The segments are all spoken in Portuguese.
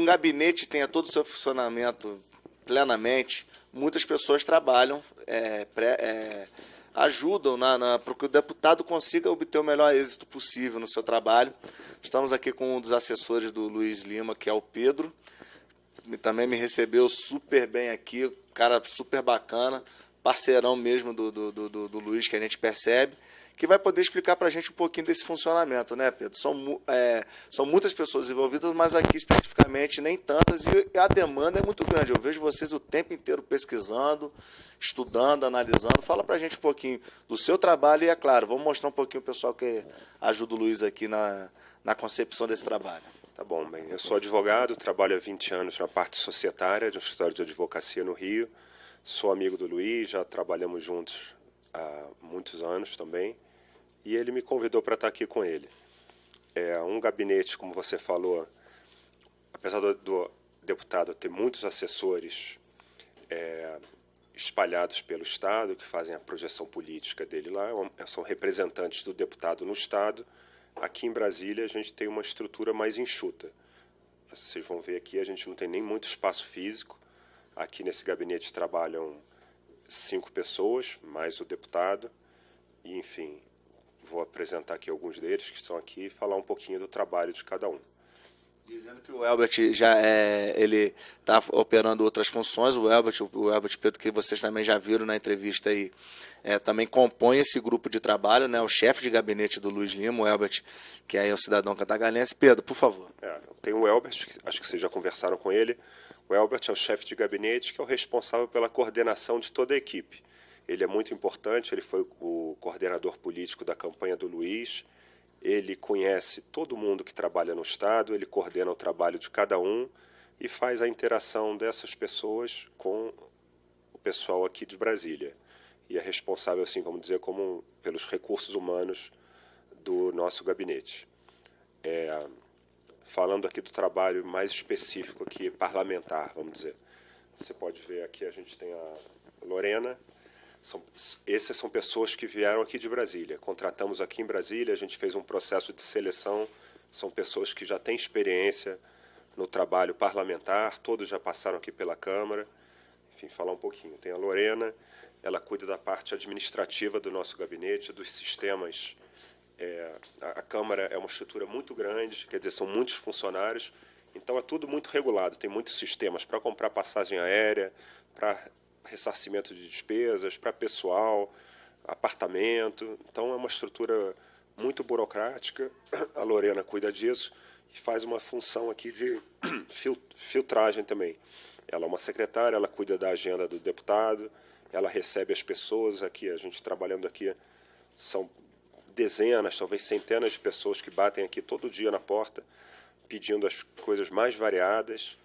gabinete tenha todo o seu funcionamento plenamente, muitas pessoas trabalham, ajudam para que o deputado consiga obter o melhor êxito possível no seu trabalho. Estamos aqui com um dos assessores do Luiz Lima, que é o Pedro. Também me recebeu super bem aqui, cara super bacana, parceirão mesmo do Luiz, que a gente percebe, que vai poder explicar para a gente um pouquinho desse funcionamento, né, Pedro? São muitas pessoas envolvidas, mas aqui especificamente nem tantas, e a demanda é muito grande. Eu vejo vocês o tempo inteiro pesquisando, estudando, analisando. Fala para a gente um pouquinho do seu trabalho e, é claro, vamos mostrar um pouquinho o pessoal que ajuda o Luiz aqui na concepção desse trabalho. Tá bom, bem. Eu sou advogado, trabalho há 20 anos na parte societária de um escritório de advocacia no Rio. Sou amigo do Luiz, já trabalhamos juntos há muitos anos também. E ele me convidou para estar aqui com ele. É um gabinete, como você falou, apesar do deputado ter muitos assessores espalhados pelo Estado, que fazem a projeção política dele lá, são representantes do deputado no Estado. Aqui em Brasília a gente tem uma estrutura mais enxuta. Vocês vão ver aqui, a gente não tem nem muito espaço físico. Aqui nesse gabinete trabalham 5 pessoas, mais o deputado. E, enfim, vou apresentar aqui alguns deles que estão aqui e falar um pouquinho do trabalho de cada um. Dizendo que o Elbert ele está operando outras funções, o Elbert Pedro, que vocês também já viram na entrevista aí, também compõe esse grupo de trabalho, né, o chefe de gabinete do Luiz Lima, o Elbert, que é o cidadão catarinense. Pedro, por favor. Tem o Elbert, acho que vocês já conversaram com ele. O Elbert é o chefe de gabinete, que é o responsável pela coordenação de toda a equipe. Ele é muito importante, ele foi o coordenador político da campanha do Luiz, ele conhece todo mundo que trabalha no Estado, ele coordena o trabalho de cada um e faz a interação dessas pessoas com o pessoal aqui de Brasília. E é responsável, assim, vamos dizer, pelos recursos humanos do nosso gabinete. Falando aqui do trabalho mais específico aqui, parlamentar, vamos dizer. Você pode ver aqui, a gente tem a Lorena. Essas são pessoas que vieram aqui de Brasília. Contratamos aqui em Brasília, a gente fez um processo de seleção. São pessoas que já têm experiência no trabalho parlamentar, todos já passaram aqui pela Câmara. Enfim, falar um pouquinho. Tem a Lorena, ela cuida da parte administrativa do nosso gabinete, dos sistemas. A Câmara é uma estrutura muito grande, quer dizer, são muitos funcionários, então é tudo muito regulado. Tem muitos sistemas para comprar passagem aérea, para ressarcimento de despesas, para pessoal, apartamento. Então, é uma estrutura muito burocrática. A Lorena cuida disso e faz uma função aqui de filtragem também. Ela é uma secretária, ela cuida da agenda do deputado, ela recebe as pessoas aqui. A gente trabalhando aqui, são dezenas, talvez centenas de pessoas que batem aqui todo dia na porta, pedindo as coisas mais variadas.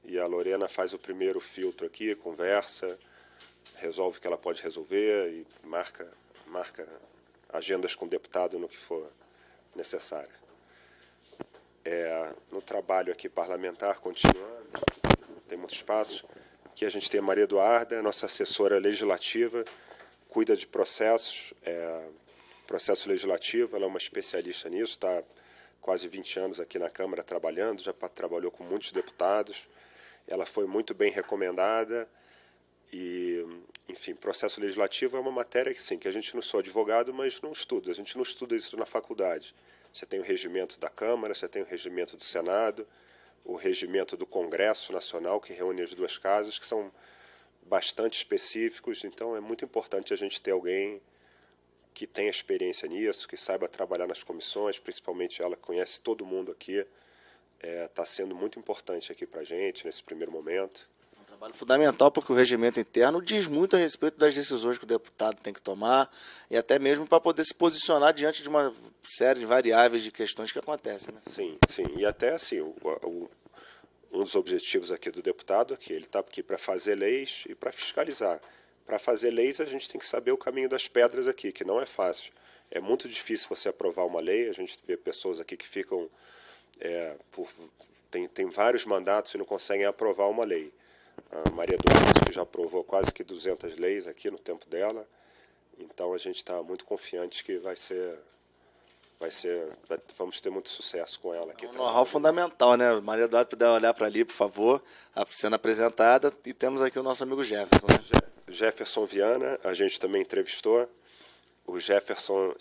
E a Lorena faz o primeiro filtro aqui, conversa, resolve o que ela pode resolver e marca agendas com o deputado no que for necessário. No trabalho aqui parlamentar, continuando, tem muito espaço. Aqui a gente tem a Maria Eduarda, nossa assessora legislativa, cuida de processos, processo legislativo, ela é uma especialista nisso, está quase 20 anos aqui na Câmara trabalhando, já trabalhou com muitos deputados. Ela foi muito bem recomendada e, enfim, processo legislativo é uma matéria que, sim, que a gente não sou advogado, mas não estuda. A gente não estuda isso na faculdade. Você tem o regimento da Câmara, você tem o regimento do Senado, o regimento do Congresso Nacional, que reúne as duas casas, que são bastante específicos. Então, é muito importante a gente ter alguém que tenha experiência nisso, que saiba trabalhar nas comissões, principalmente ela conhece todo mundo aqui. Está sendo muito importante aqui para a gente, nesse primeiro momento. Um trabalho fundamental, porque o regimento interno diz muito a respeito das decisões que o deputado tem que tomar, e até mesmo para poder se posicionar diante de uma série de variáveis de questões que acontecem, né? Sim, sim. E até assim, um dos objetivos aqui do deputado é que ele está aqui para fazer leis e para fiscalizar. Para fazer leis, a gente tem que saber o caminho das pedras aqui, que não é fácil. É muito difícil você aprovar uma lei, a gente vê pessoas aqui que ficam... tem vários mandatos e não conseguem aprovar uma lei. A Maria Eduarda, que já aprovou quase que 200 leis aqui no tempo dela, então a gente está muito confiante que vai ser vamos ter muito sucesso com ela aqui. Um know-how fundamental, né? Maria Eduarda, puder olhar para ali, por favor, sendo apresentada. E temos aqui o nosso amigo Jefferson, né? Jefferson Viana, a gente também entrevistou. O Jefferson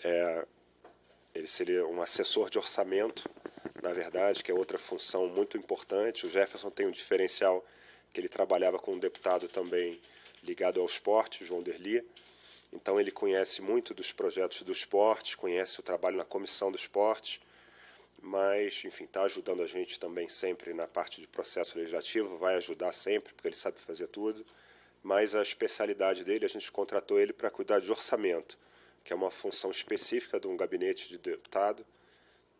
ele seria um assessor de orçamento, na verdade, que é outra função muito importante. O Jefferson tem um diferencial que ele trabalhava com um deputado também ligado ao esporte, João Derli. Então, ele conhece muito dos projetos do esporte, conhece o trabalho na comissão do esporte, mas, enfim, está ajudando a gente também sempre na parte de processo legislativo, vai ajudar sempre, porque ele sabe fazer tudo. Mas a especialidade dele, a gente contratou ele para cuidar de orçamento, que é uma função específica de um gabinete de deputado,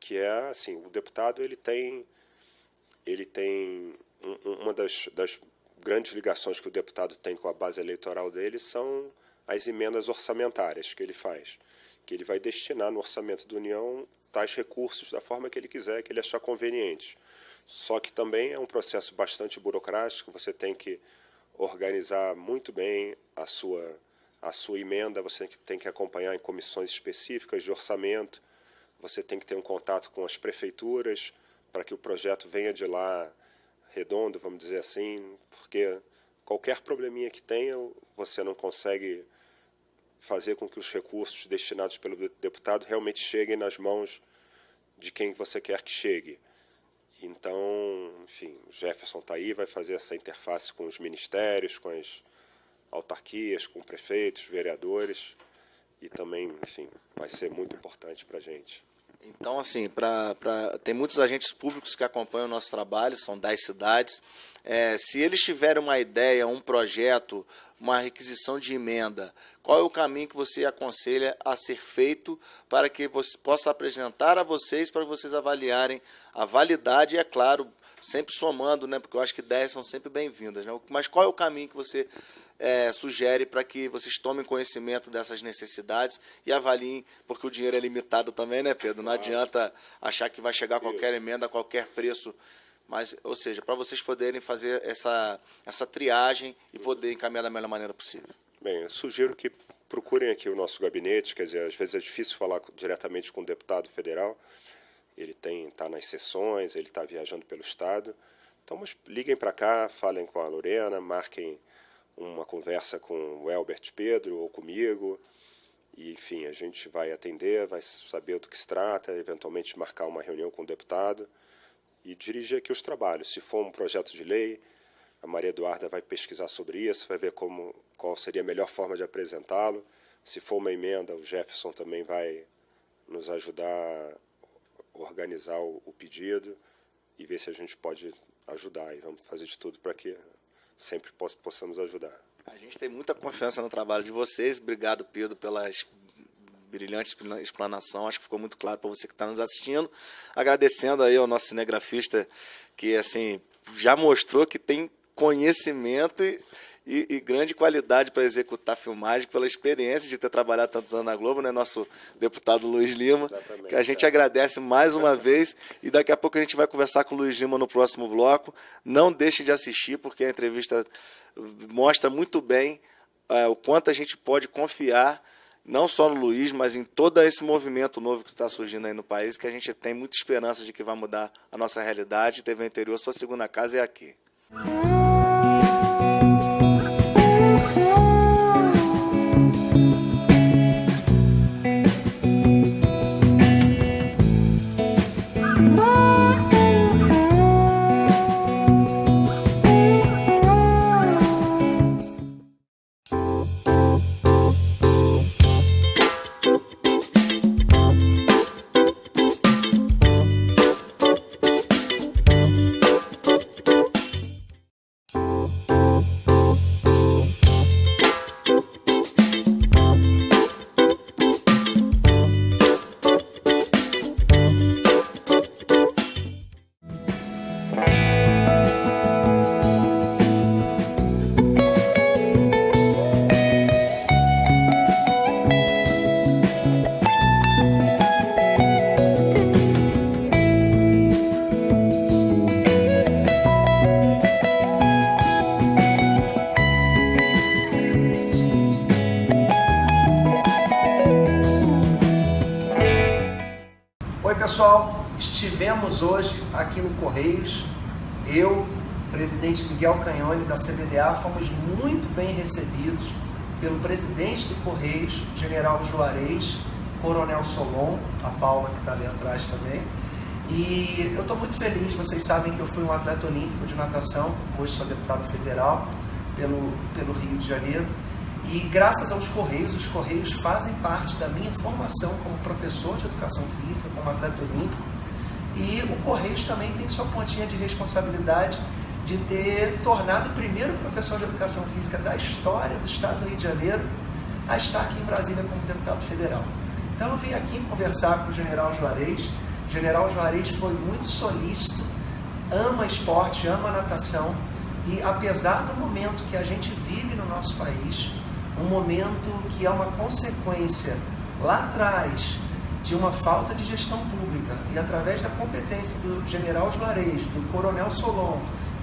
que é, assim, o deputado ele tem uma das grandes ligações que o deputado tem com a base eleitoral dele são as emendas orçamentárias que ele faz, que ele vai destinar no orçamento da União tais recursos da forma que ele quiser, que ele achar conveniente. Só que também é um processo bastante burocrático, você tem que organizar muito bem a sua emenda, você tem que acompanhar em comissões específicas de orçamento, você tem que ter um contato com as prefeituras para que o projeto venha de lá redondo, vamos dizer assim, porque qualquer probleminha que tenha, você não consegue fazer com que os recursos destinados pelo deputado realmente cheguem nas mãos de quem você quer que chegue. Então, enfim, o Jefferson está aí, vai fazer essa interface com os ministérios, com as autarquias, com prefeitos, vereadores, e também, enfim, vai ser muito importante para a gente. Então, assim, tem muitos agentes públicos que acompanham o nosso trabalho, são 10 cidades. Se eles tiverem uma ideia, um projeto, uma requisição de emenda, qual é o caminho que você aconselha a ser feito para que você possa apresentar a vocês, para vocês avaliarem a validade e, é claro, sempre somando, né, porque eu acho que ideias são sempre bem-vindas, né? Mas qual é o caminho que você sugere para que vocês tomem conhecimento dessas necessidades e avaliem, porque o dinheiro é limitado também, né, Pedro? Não adianta achar que vai chegar qualquer emenda a qualquer preço, mas, ou seja, para vocês poderem fazer essa triagem e poder encaminhar da melhor maneira possível. Bem, eu sugiro que procurem aqui o nosso gabinete, quer dizer, às vezes é difícil falar diretamente com o deputado federal, ele está nas sessões, ele está viajando pelo Estado, então mas liguem para cá, falem com a Lorena, marquem uma conversa com o Elbert Pedro ou comigo, e, enfim, a gente vai atender, vai saber do que se trata, eventualmente marcar uma reunião com o deputado e dirigir aqui os trabalhos. Se for um projeto de lei, a Maria Eduarda vai pesquisar sobre isso, vai ver qual seria a melhor forma de apresentá-lo. Se for uma emenda, o Jefferson também vai nos ajudar a organizar o pedido e ver se a gente pode ajudar. E vamos fazer de tudo para que sempre possamos ajudar. A gente tem muita confiança no trabalho de vocês. Obrigado, Pedro, pela brilhante explanação. Acho que ficou muito claro para você que está nos assistindo. Agradecendo aí ao nosso cinegrafista que, assim, já mostrou que tem conhecimento e grande qualidade para executar filmagem, pela experiência de ter trabalhado tantos anos na Globo, né? Nosso deputado Luiz Lima, exatamente, que a gente agradece mais uma vez, e daqui a pouco a gente vai conversar com o Luiz Lima no próximo bloco. Não deixe de assistir, porque a entrevista mostra muito bem o quanto a gente pode confiar, não só no Luiz, mas em todo esse movimento novo que está surgindo aí no país, que a gente tem muita esperança de que vai mudar a nossa realidade. TV Interior, sua segunda casa é aqui. pessoal, estivemos hoje aqui no Correios, eu, presidente Miguel Canhone da CBDA, fomos muito bem recebidos pelo presidente do Correios, General Juarez, Coronel Solon, a Paula que está ali atrás também. E eu estou muito feliz, vocês sabem que eu fui um atleta olímpico de natação, hoje sou deputado federal pelo Rio de Janeiro. E graças aos Correios, os Correios fazem parte da minha formação como professor de educação física, como atleta olímpico. E o Correios também tem sua pontinha de responsabilidade de ter tornado o primeiro professor de educação física da história do estado do Rio de Janeiro a estar aqui em Brasília como deputado federal. Então eu vim aqui conversar com o General Juarez. O General Juarez foi muito solícito, ama esporte, ama natação. E apesar do momento que a gente vive no nosso país, um momento que é uma consequência lá atrás de uma falta de gestão pública e através da competência do General Juarez, do Coronel Solon,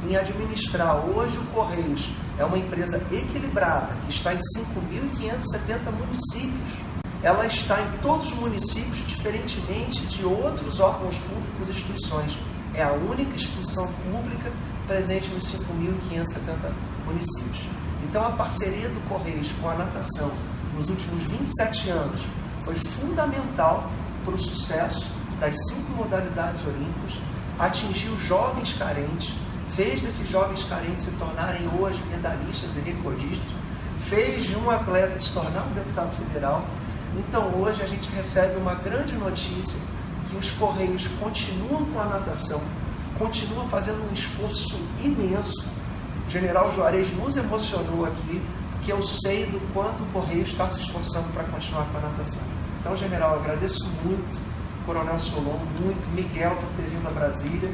em administrar hoje o Correios, é uma empresa equilibrada, que está em 5.570 municípios. Ela está em todos os municípios, diferentemente de outros órgãos públicos e instituições. É a única instituição pública presente nos 5.570 municípios. Então, a parceria do Correios com a natação nos últimos 27 anos foi fundamental para o sucesso das 5 modalidades olímpicas, atingiu jovens carentes, fez desses jovens carentes se tornarem hoje medalhistas e recordistas, fez de um atleta se tornar um deputado federal. Então, hoje a gente recebe uma grande notícia que os Correios continuam com a natação, continuam fazendo um esforço imenso. O General Juarez nos emocionou aqui, porque eu sei do quanto o Correio está se esforçando para continuar com a natação. Então, General, eu agradeço muito, Coronel Solon, muito, Miguel por ter vindo a Brasília.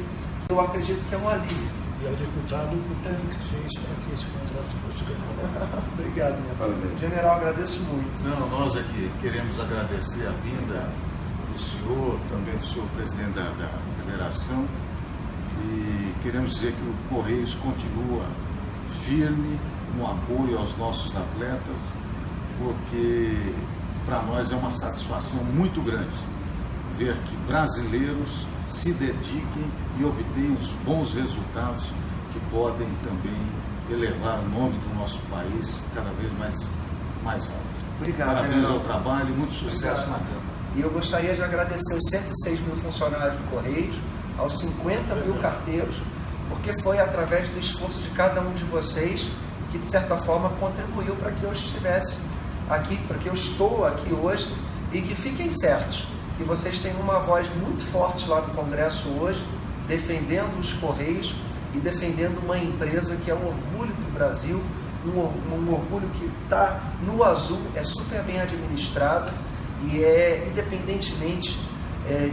Eu acredito que é um alívio. E ao deputado por tudo que fez para que esse contrato fosse ganhado. Obrigado, minha General, agradeço muito. Não, nós aqui queremos agradecer a vinda do senhor, também do senhor presidente da federação, e queremos dizer que o Correios continua firme no apoio aos nossos atletas, porque para nós é uma satisfação muito grande ver que brasileiros se dediquem e obtenham os bons resultados que podem também elevar o nome do nosso país cada vez mais alto. Obrigado, parabéns General. ao trabalho e muito sucesso. Obrigado. Na Câmara. E eu gostaria de agradecer os 106 mil funcionários do Correios, aos 50 mil carteiros, porque foi através do esforço de cada um de vocês que, de certa forma, contribuiu para que eu estivesse aqui, para que eu estou aqui hoje, e que fiquem certos que vocês têm uma voz muito forte lá no Congresso hoje, defendendo os Correios e defendendo uma empresa que é um orgulho do Brasil, um orgulho que está no azul, é super bem administrada e é, independentemente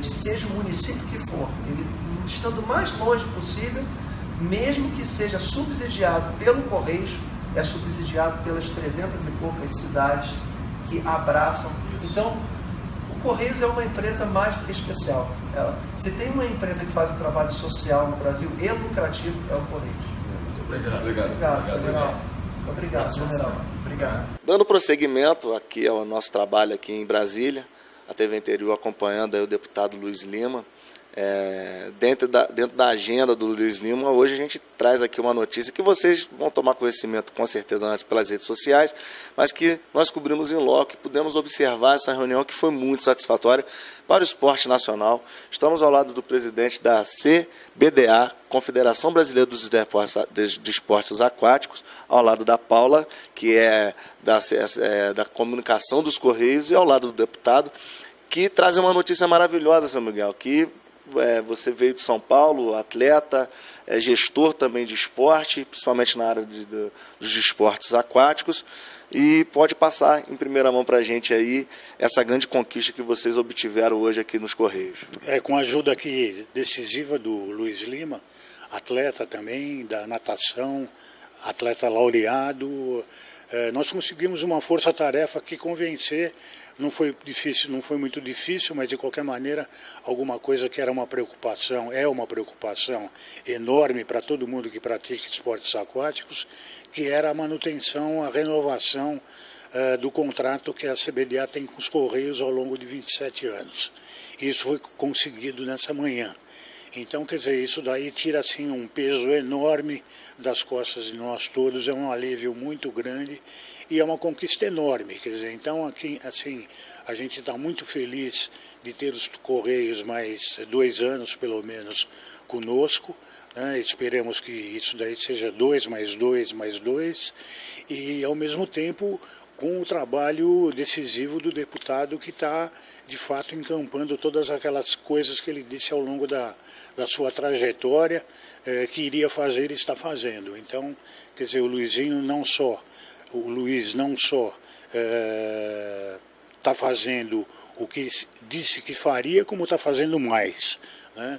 de seja o município que for, ele estando o mais longe possível, mesmo que seja subsidiado pelo Correios, é subsidiado pelas 300 e poucas cidades que abraçam. Então, o Correios é uma empresa mais do que especial. Se tem uma empresa que faz um trabalho social no Brasil e lucrativo, é o Correios. Obrigado. Obrigado, General. Muito obrigado, General. Obrigado. Dando prosseguimento aqui ao nosso trabalho aqui em Brasília, a TV Interior acompanhando aí o deputado Luiz Lima. Dentro da agenda do Luiz Lima, hoje a gente traz aqui uma notícia que vocês vão tomar conhecimento com certeza antes pelas redes sociais, mas que nós cobrimos em loco e pudemos observar essa reunião que foi muito satisfatória para o esporte nacional. Estamos ao lado do presidente da CBDA, Confederação Brasileira de Esportes Aquáticos, ao lado da Paula, que é da comunicação dos Correios, e ao lado do deputado, que traz uma notícia maravilhosa, São Miguel, que você veio de São Paulo, atleta, gestor também de esporte, principalmente na área dos esportes aquáticos, e pode passar em primeira mão para a gente aí essa grande conquista que vocês obtiveram hoje aqui nos Correios. Com a ajuda aqui decisiva do Luiz Lima, atleta também da natação, atleta laureado, nós conseguimos uma força-tarefa que convencer. Não foi difícil, não foi muito difícil, mas de qualquer maneira, alguma coisa que era uma preocupação, é uma preocupação enorme para todo mundo que pratica esportes aquáticos, que era a manutenção, a renovação do contrato que a CBDA tem com os Correios ao longo de 27 anos. Isso foi conseguido nessa manhã. Então, quer dizer, isso daí tira assim um peso enorme das costas de nós todos, é um alívio muito grande e é uma conquista enorme. Quer dizer, então aqui, assim, a gente está muito feliz de ter os Correios mais 2 anos, pelo menos, conosco. Esperemos que isso daí seja 2 mais 2 mais 2 e, ao mesmo tempo, com o trabalho decisivo do deputado que está, de fato, encampando todas aquelas coisas que ele disse ao longo da sua trajetória, que iria fazer e está fazendo. Então, quer dizer, o Luiz não só está fazendo o que disse que faria, como está fazendo mais, né?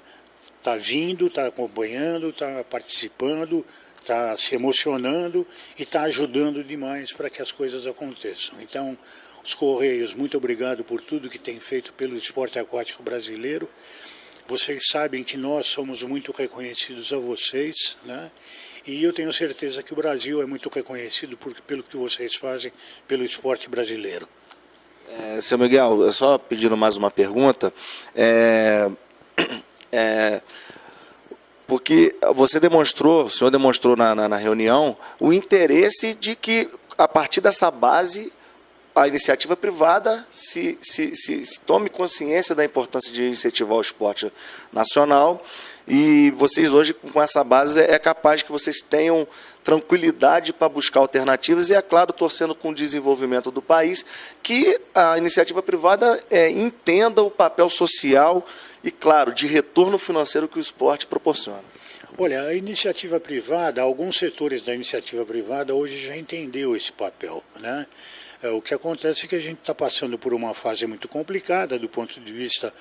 Está vindo, está acompanhando, está participando, está se emocionando e está ajudando demais para que as coisas aconteçam. Então, os Correios, muito obrigado por tudo que tem feito pelo esporte aquático brasileiro. Vocês sabem que nós somos muito reconhecidos a vocês, né? E eu tenho certeza que o Brasil é muito reconhecido pelo que vocês fazem pelo esporte brasileiro. Seu Miguel, só pedindo mais uma pergunta. Porque o senhor demonstrou na reunião o interesse de que, a partir dessa base, a iniciativa privada se tome consciência da importância de incentivar o esporte nacional, e vocês hoje, com essa base, é capaz que vocês tenham tranquilidade para buscar alternativas e, é claro, torcendo com o desenvolvimento do país, que a iniciativa privada entenda o papel social e, claro, de retorno financeiro que o esporte proporciona. Olha, a iniciativa privada, alguns setores da iniciativa privada hoje já entendeu esse papel, né? O que acontece é que a gente está passando por uma fase muito complicada do ponto de vista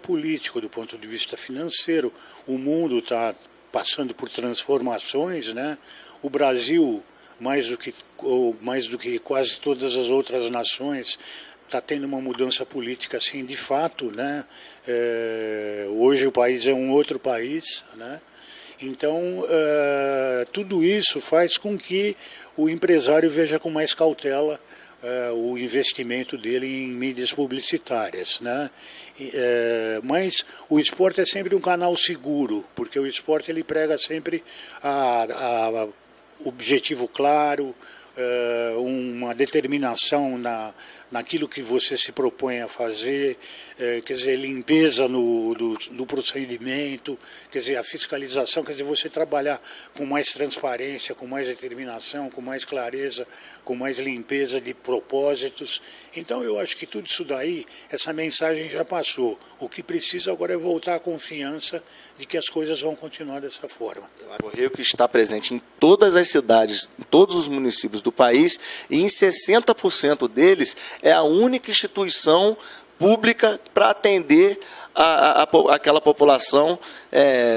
político, do ponto de vista financeiro. O mundo está passando por transformações, né? O Brasil, mais do que quase todas as outras nações, está tendo uma mudança política assim, de fato, né? Hoje o país é um outro país, né? Então, tudo isso faz com que o empresário veja com mais cautela o investimento dele em mídias publicitárias, né? Mas o esporte é sempre um canal seguro, porque o esporte ele prega sempre a objetivo claro, uma determinação naquilo que você se propõe a fazer, quer dizer, limpeza do procedimento, quer dizer, a fiscalização, quer dizer, você trabalhar com mais transparência, com mais determinação, com mais clareza, com mais limpeza de propósitos. Então eu acho que tudo isso daí, essa mensagem já passou. O que precisa agora é voltar à confiança de que as coisas vão continuar dessa forma. O Correio que está presente em todas as cidades, em todos os municípios do país, e em 60% deles é a única instituição pública para atender aquela população,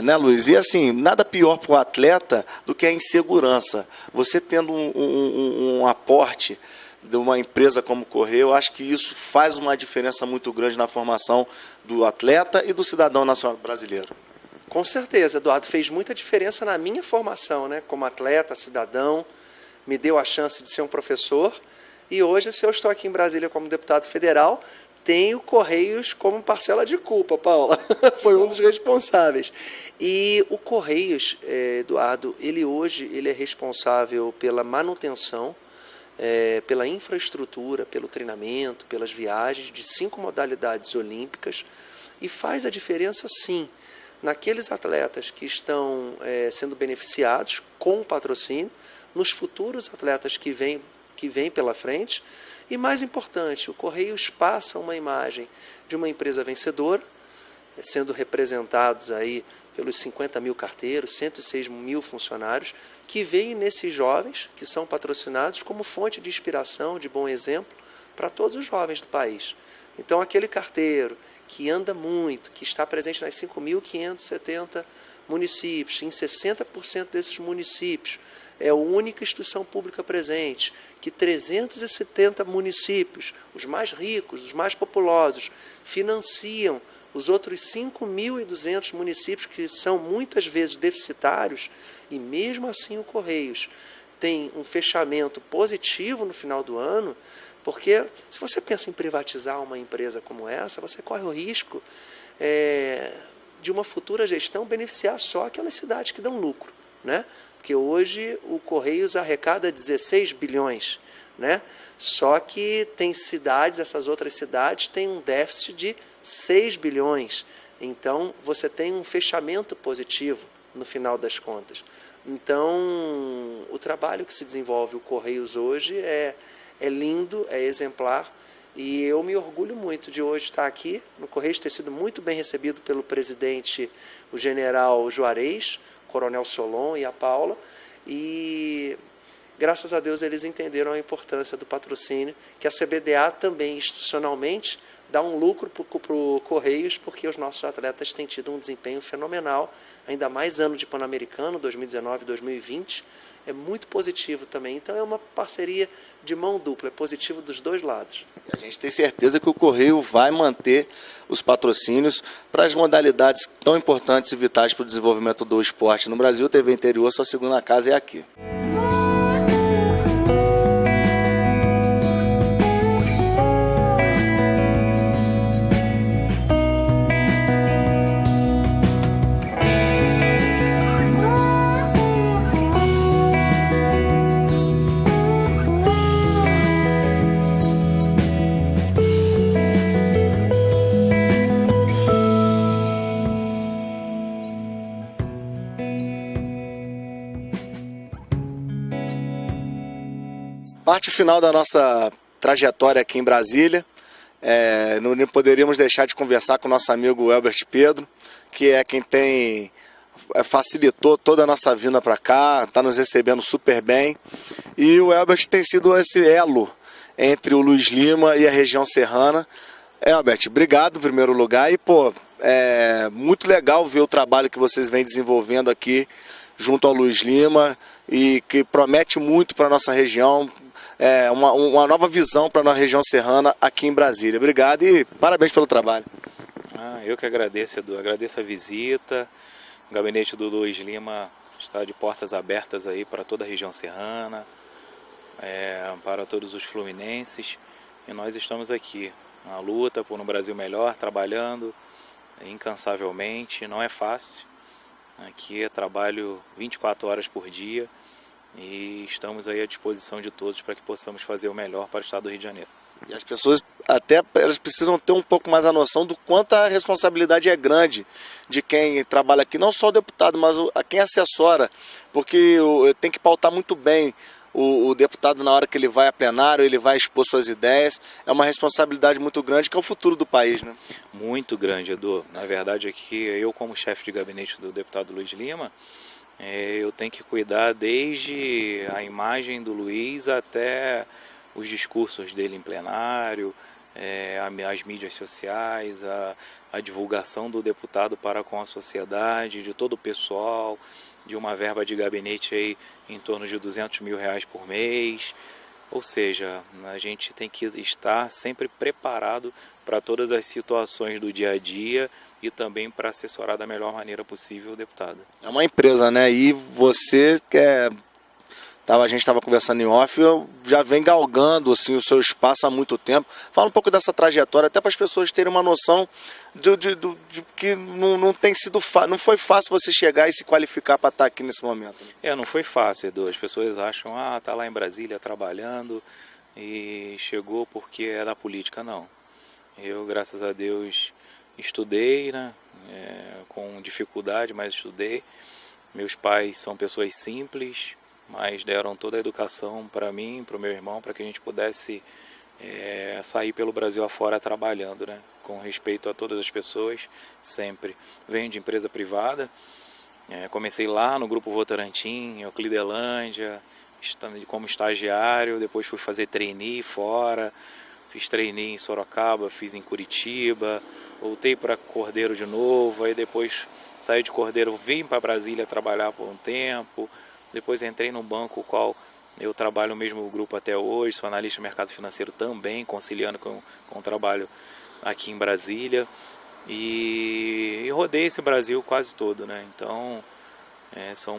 né, Luiz? E assim, nada pior para o atleta do que a insegurança. Você tendo um aporte de uma empresa como o Correio, eu acho que isso faz uma diferença muito grande na formação do atleta e do cidadão nacional brasileiro. Com certeza, Eduardo, fez muita diferença na minha formação, né? Como atleta, cidadão, me deu a chance de ser um professor, e hoje, se eu estou aqui em Brasília como deputado federal, tenho Correios como parcela de culpa, Paula. Foi um dos responsáveis. E o Correios, Eduardo, ele é responsável pela manutenção, pela infraestrutura, pelo treinamento, pelas viagens de 5 modalidades olímpicas, e faz a diferença, sim, naqueles atletas que estão sendo beneficiados com o patrocínio, nos futuros atletas que vêm pela frente, e mais importante, o Correios passa uma imagem de uma empresa vencedora, sendo representados aí pelos 50 mil carteiros, 106 mil funcionários, que veem nesses jovens, que são patrocinados, como fonte de inspiração, de bom exemplo, para todos os jovens do país. Então, aquele carteiro que anda muito, que está presente nas 5.570 municípios, em 60% desses municípios, é a única instituição pública presente, que 370 municípios, os mais ricos, os mais populosos, financiam os outros 5.200 municípios que são muitas vezes deficitários, e mesmo assim o Correios tem um fechamento positivo no final do ano, porque se você pensa em privatizar uma empresa como essa, você corre o risco de uma futura gestão beneficiar só aquelas cidades que dão lucro, né? Porque hoje o Correios arrecada 16 bilhões, né? Só que tem cidades, essas outras cidades têm um déficit de 6 bilhões. Então, você tem um fechamento positivo no final das contas. Então, o trabalho que se desenvolve o Correios hoje é lindo, é exemplar, e eu me orgulho muito de hoje estar aqui no Correios, ter sido muito bem recebido pelo presidente, o general Juarez, o coronel Solon e a Paula, e graças a Deus eles entenderam a importância do patrocínio, que a CBDA também institucionalmente dá um lucro para o Correios, porque os nossos atletas têm tido um desempenho fenomenal, ainda mais ano de Pan-Americano, 2019 e 2020, é muito positivo também. Então é uma parceria de mão dupla, é positivo dos dois lados. A gente tem certeza que o Correio vai manter os patrocínios para as modalidades tão importantes e vitais para o desenvolvimento do esporte no Brasil. TV Interior, sua segunda casa é aqui. Parte final da nossa trajetória aqui em Brasília, não poderíamos deixar de conversar com o nosso amigo Elbert Pedro, que é quem facilitou toda a nossa vinda para cá, está nos recebendo super bem. E o Elbert tem sido esse elo entre o Luiz Lima e a região serrana. Elbert, obrigado em primeiro lugar, e é muito legal ver o trabalho que vocês vêm desenvolvendo aqui junto ao Luiz Lima, e que promete muito para a nossa região, uma nova visão para a nossa região serrana aqui em Brasília. Obrigado e parabéns pelo trabalho. Eu que agradeço, Edu. Agradeço a visita. O gabinete do Luiz Lima está de portas abertas aí para toda a região serrana, para todos os fluminenses. E nós estamos aqui na luta por um Brasil melhor, trabalhando incansavelmente. Não é fácil. Aqui é trabalho 24 horas por dia. E estamos aí à disposição de todos para que possamos fazer o melhor para o estado do Rio de Janeiro. E as pessoas elas precisam ter um pouco mais a noção do quanto a responsabilidade é grande de quem trabalha aqui, não só o deputado, mas a quem assessora, porque tem que pautar muito bem o deputado na hora que ele vai a plenário, ele vai expor suas ideias. É uma responsabilidade muito grande, que é o futuro do país, né? Muito grande, Edu. Na verdade, aqui eu, como chefe de gabinete do deputado Luiz Lima, eu tenho que cuidar desde a imagem do Luiz até os discursos dele em plenário, as mídias sociais, a divulgação do deputado para com a sociedade, de todo o pessoal, de uma verba de gabinete aí em torno de R$200 mil por mês. Ou seja, a gente tem que estar sempre preparado para todas as situações do dia a dia e também para assessorar da melhor maneira possível o deputado. É uma empresa, né? E você a gente estava conversando em off, já vem galgando assim, o seu espaço há muito tempo. Fala um pouco dessa trajetória, até para as pessoas terem uma noção de que não foi fácil você chegar e se qualificar para estar aqui nesse momento. Não foi fácil, Edu. As pessoas acham, tá lá em Brasília trabalhando e chegou porque é da política. Não. Eu, graças a Deus, estudei, né? Com dificuldade, mas estudei. Meus pais são pessoas simples, mas deram toda a educação para mim, para o meu irmão, para que a gente pudesse sair pelo Brasil afora trabalhando, né? Com respeito a todas as pessoas, sempre. Venho de empresa privada, comecei lá no Grupo Votorantim, em Euclidelândia, como estagiário, depois fui fazer trainee fora, fiz trainee em Sorocaba, fiz em Curitiba, voltei para Cordeiro de novo, aí depois saí de Cordeiro, vim para Brasília trabalhar por um tempo, depois entrei no banco, o qual eu trabalho no mesmo grupo até hoje, sou analista de mercado financeiro também, conciliando com o trabalho aqui em Brasília, e rodei esse Brasil quase todo, né? Então, são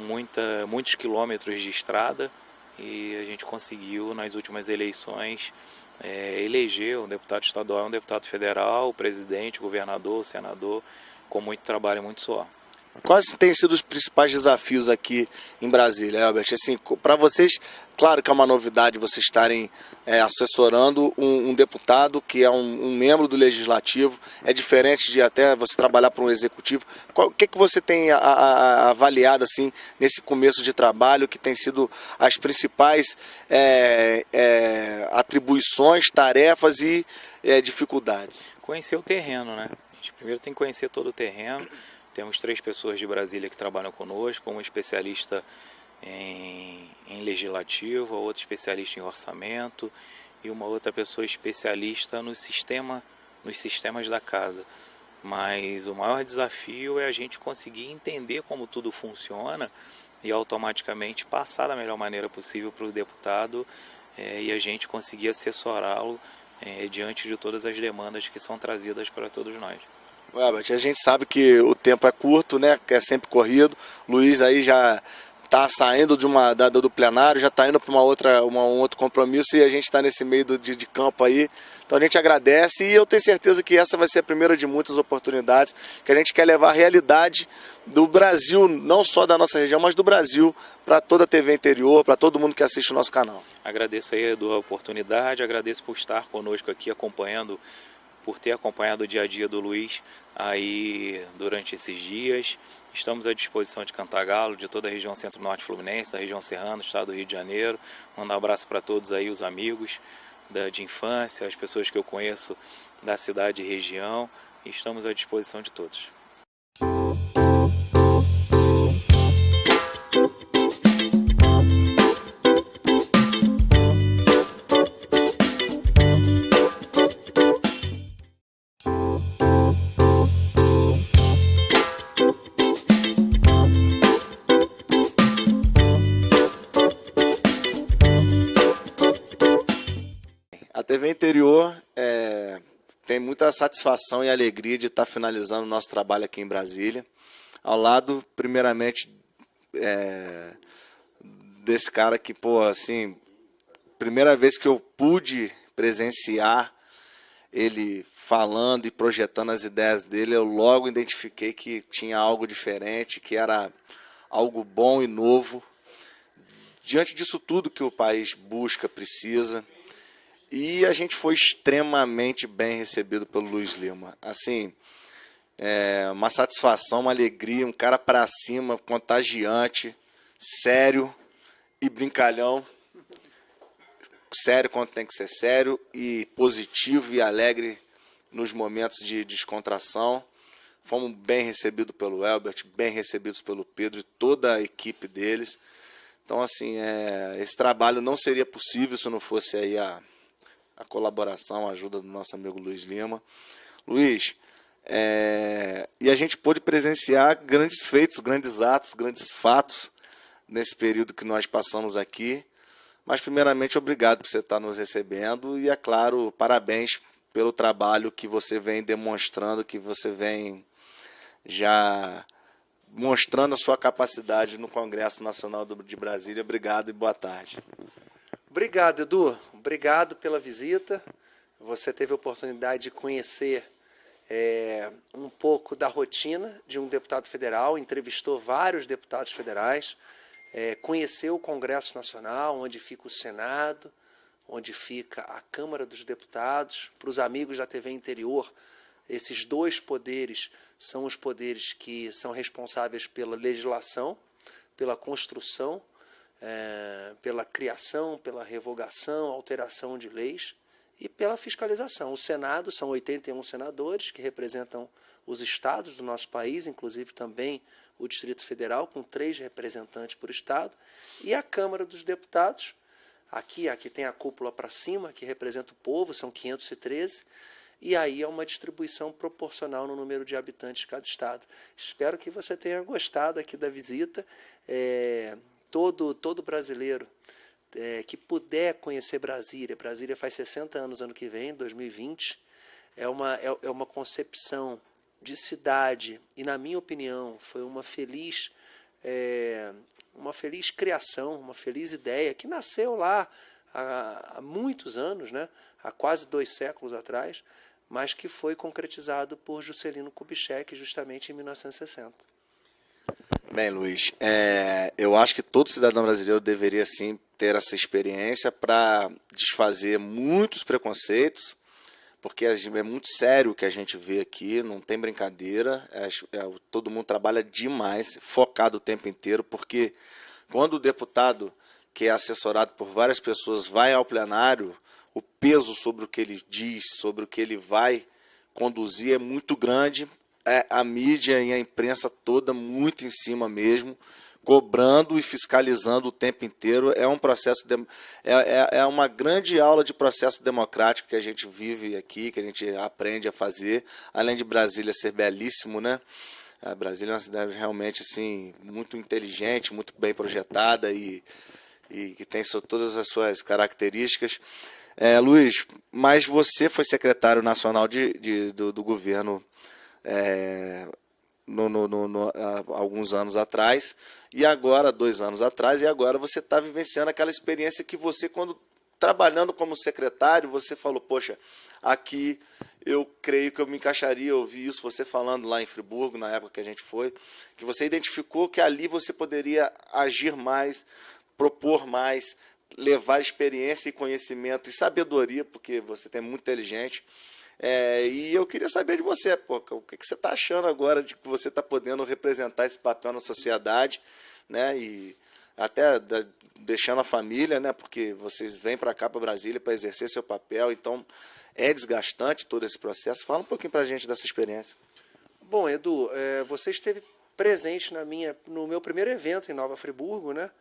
muitos quilômetros de estrada, e a gente conseguiu, nas últimas eleições, eleger um deputado estadual, um deputado federal, o presidente, o governador, o senador, com muito trabalho e muito suor. Quais têm sido os principais desafios aqui em Brasília, Elbert? Assim, para vocês, claro que é uma novidade vocês estarem assessorando um deputado que é um membro do Legislativo, é diferente de até você trabalhar para um Executivo. O que você tem avaliado assim, nesse começo de trabalho, que tem sido as principais atribuições, tarefas e dificuldades? Conhecer o terreno, né? A gente primeiro tem que conhecer todo o terreno. Temos 3 pessoas de Brasília que trabalham conosco, uma especialista em legislativo, a outra especialista em orçamento e uma outra pessoa especialista nos sistemas da casa. Mas o maior desafio é a gente conseguir entender como tudo funciona e automaticamente passar da melhor maneira possível para o deputado e a gente conseguir assessorá-lo diante de todas as demandas que são trazidas para todos nós. Elbert, a gente sabe que o tempo é curto, né? Que é sempre corrido. Luiz aí já está saindo do plenário, já está indo para um outro compromisso e a gente está nesse meio de campo aí. Então a gente agradece e eu tenho certeza que essa vai ser a primeira de muitas oportunidades que a gente quer levar a realidade do Brasil, não só da nossa região, mas do Brasil, para toda a TV interior, para todo mundo que assiste o nosso canal. Agradeço aí, Edu, a oportunidade, agradeço por estar conosco aqui por ter acompanhado o dia a dia do Luiz aí durante esses dias. Estamos à disposição de Cantagalo, de toda a região centro-norte fluminense, da região serrana, do estado do Rio de Janeiro. Mando um abraço para todos aí, os amigos de infância, as pessoas que eu conheço da cidade e região. E estamos à disposição de todos. A TV Interior tem muita satisfação e alegria de estar finalizando o nosso trabalho aqui em Brasília, ao lado, primeiramente, desse cara que, assim, primeira vez que eu pude presenciar ele falando e projetando as ideias dele, eu logo identifiquei que tinha algo diferente, que era algo bom e novo, diante disso tudo que o país busca, precisa. E a gente foi extremamente bem recebido pelo Luiz Lima. Assim, uma satisfação, uma alegria, um cara para cima, contagiante, sério e brincalhão. Sério quando tem que ser sério e positivo e alegre nos momentos de descontração. Fomos bem recebidos pelo Elbert, bem recebidos pelo Pedro e toda a equipe deles. Então, assim, esse trabalho não seria possível se não fosse aí a colaboração, a ajuda do nosso amigo Luiz Lima. Luiz, e a gente pôde presenciar grandes feitos, grandes atos, grandes fatos nesse período que nós passamos aqui. Mas, primeiramente, obrigado por você estar nos recebendo e, é claro, parabéns pelo trabalho que você vem demonstrando, que você vem já mostrando a sua capacidade no Congresso Nacional de Brasília. Obrigado e boa tarde. Obrigado, Edu. Obrigado pela visita. Você teve a oportunidade de conhecer um pouco da rotina de um deputado federal, entrevistou vários deputados federais, conheceu o Congresso Nacional, onde fica o Senado, onde fica a Câmara dos Deputados. Para os amigos da TV Interior, esses 2 poderes são os poderes que são responsáveis pela legislação, pela construção, pela criação, pela revogação, alteração de leis e pela fiscalização. O Senado são 81 senadores que representam os estados do nosso país, inclusive também o Distrito Federal, com 3 representantes por estado, e a Câmara dos Deputados, aqui tem a cúpula para cima, que representa o povo, são 513, e aí é uma distribuição proporcional no número de habitantes de cada estado. Espero que você tenha gostado aqui da visita. Todo brasileiro que puder conhecer Brasília faz 60 anos ano que vem, 2020, é uma concepção de cidade, e na minha opinião foi uma feliz uma feliz criação, uma feliz ideia que nasceu lá há muitos anos, né? Há quase 2 séculos atrás, mas que foi concretizado por Juscelino Kubitschek justamente em 1960. Bem, Luiz, eu acho que todo cidadão brasileiro deveria sim ter essa experiência para desfazer muitos preconceitos, porque é muito sério o que a gente vê aqui, não tem brincadeira, todo mundo trabalha demais, focado o tempo inteiro, porque quando o deputado, que é assessorado por várias pessoas, vai ao plenário, o peso sobre o que ele diz, sobre o que ele vai conduzir é muito grande, a mídia e a imprensa toda muito em cima mesmo, cobrando e fiscalizando o tempo inteiro. É um processo, é uma grande aula de processo democrático que a gente vive aqui, que a gente aprende a fazer, além de Brasília ser belíssimo, né? A Brasília é uma cidade realmente assim, muito inteligente, muito bem projetada e que tem todas as suas características. Luiz, mas você foi secretário nacional do governo há alguns anos atrás, e agora, 2 anos atrás, e agora você está vivenciando aquela experiência que você, quando trabalhando como secretário, você falou, poxa, aqui eu creio que eu me encaixaria. Eu ouvi isso você falando lá em Friburgo, na época que a gente foi, que você identificou que ali você poderia agir mais, propor mais, levar experiência e conhecimento e sabedoria, porque você é muito inteligente. E eu queria saber de você, o que você está achando agora de que você está podendo representar esse papel na sociedade, né? E até deixando a família, né? Porque vocês vêm para cá, para Brasília, para exercer seu papel, então é desgastante todo esse processo. Fala um pouquinho para a gente dessa experiência. Bom, Edu, você esteve presente no meu primeiro evento em Nova Friburgo, né?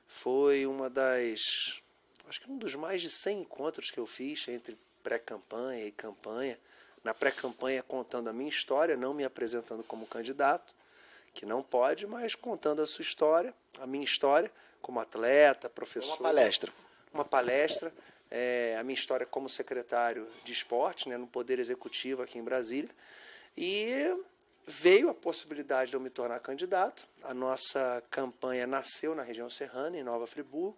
Foi acho que um dos mais de 100 encontros que eu fiz entre pré-campanha e campanha. Na pré-campanha contando a minha história, não me apresentando como candidato, que não pode, mas contando a sua história, a minha história como atleta, professor. Uma palestra. A minha história como secretário de esporte, né, no Poder Executivo aqui em Brasília. E veio a possibilidade de eu me tornar candidato. A nossa campanha nasceu na região serrana, em Nova Friburgo,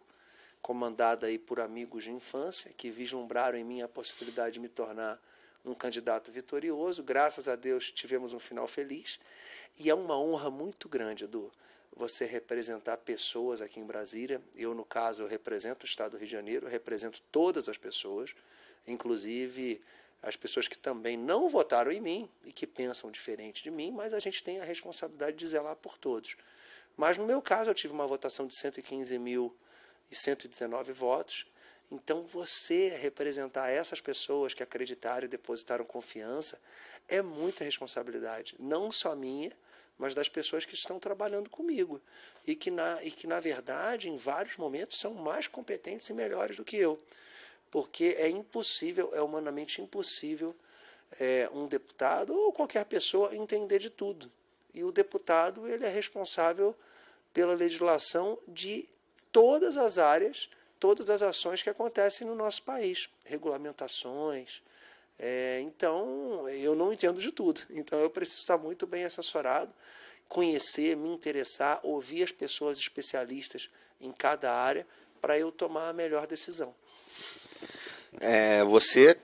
comandada aí por amigos de infância, que vislumbraram em mim a possibilidade de me tornar um candidato vitorioso. Graças a Deus tivemos um final feliz. E é uma honra muito grande, Edu, você representar pessoas aqui em Brasília. Eu, no caso, eu represento o Estado do Rio de Janeiro, eu represento todas as pessoas, inclusive as pessoas que também não votaram em mim e que pensam diferente de mim, mas a gente tem a responsabilidade de zelar por todos. Mas, no meu caso, eu tive uma votação de 115.119 votos. Então, você representar essas pessoas que acreditaram e depositaram confiança é muita responsabilidade, não só minha, mas das pessoas que estão trabalhando comigo e que, na verdade, em vários momentos, são mais competentes e melhores do que eu. Porque é impossível, é humanamente impossível um deputado ou qualquer pessoa entender de tudo. E o deputado, ele é responsável pela legislação de todas as áreas, todas as ações que acontecem no nosso país, regulamentações. Então, eu não entendo de tudo. Então, eu preciso estar muito bem assessorado, conhecer, me interessar, ouvir as pessoas especialistas em cada área para eu tomar a melhor decisão. Você,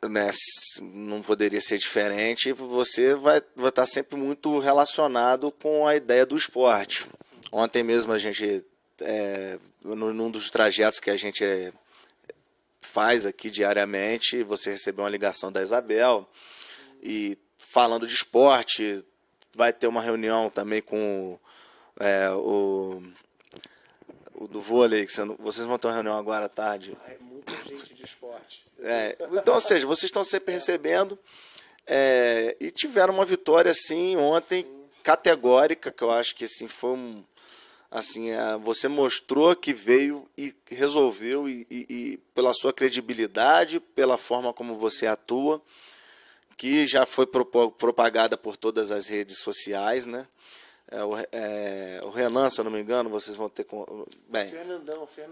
né, não poderia ser diferente, você vai estar sempre muito relacionado com a ideia do esporte. Ontem mesmo a gente, num dos trajetos que a gente faz aqui diariamente, você recebeu uma ligação da Isabel, e falando de esporte, vai ter uma reunião também com o do vôlei, que vocês vão ter uma reunião agora à tarde. Muita gente de esporte. Então, ou seja, vocês estão sempre recebendo, e tiveram uma vitória assim ontem, categórica, que eu acho que assim, foi você mostrou que veio e resolveu, e pela sua credibilidade, pela forma como você atua, que já foi propagada por todas as redes sociais, né? O Renan, se eu não me engano, vocês vão ter...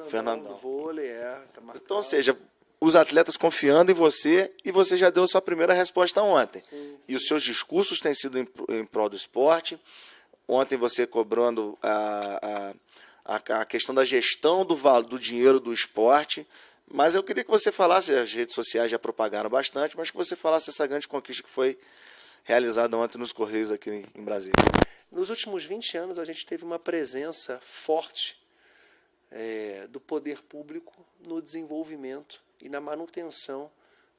Fernandão do vôlei, tá marcado. Então, ou seja, os atletas confiando em você, e você já deu a sua primeira resposta ontem. Sim. E os seus discursos têm sido em prol do esporte. Ontem você cobrando a questão da gestão do dinheiro do esporte. Mas eu queria que você falasse, as redes sociais já propagaram bastante, mas que você falasse essa grande conquista que foi realizada ontem nos Correios aqui em Brasília. Nos últimos 20 anos, a gente teve uma presença forte do poder público no desenvolvimento e na manutenção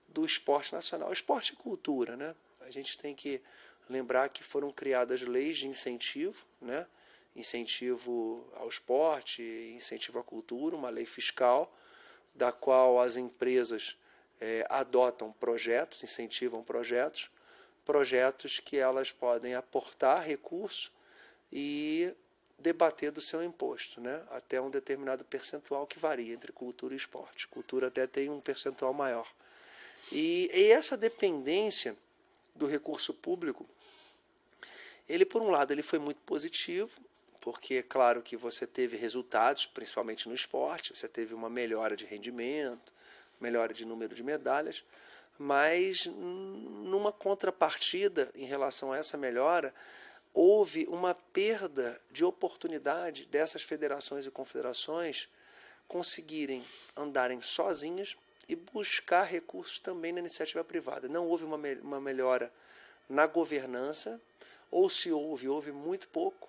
do esporte nacional. Esporte e cultura, né? A gente tem que lembrar que foram criadas leis de incentivo, né? Incentivo ao esporte, incentivo à cultura, uma lei fiscal, da qual as empresas adotam projetos, incentivam projetos que elas podem aportar recurso e debater do seu imposto, né? Até um determinado percentual que varia entre cultura e esporte. Cultura até tem um percentual maior. E essa dependência do recurso público, ele, por um lado, ele foi muito positivo, porque é claro que você teve resultados, principalmente no esporte, você teve uma melhora de rendimento, melhora de número de medalhas, mas numa contrapartida em relação a essa melhora, houve uma perda de oportunidade dessas federações e confederações conseguirem andarem sozinhas e buscar recursos também na iniciativa privada. Não houve uma melhora na governança, ou se houve muito pouco.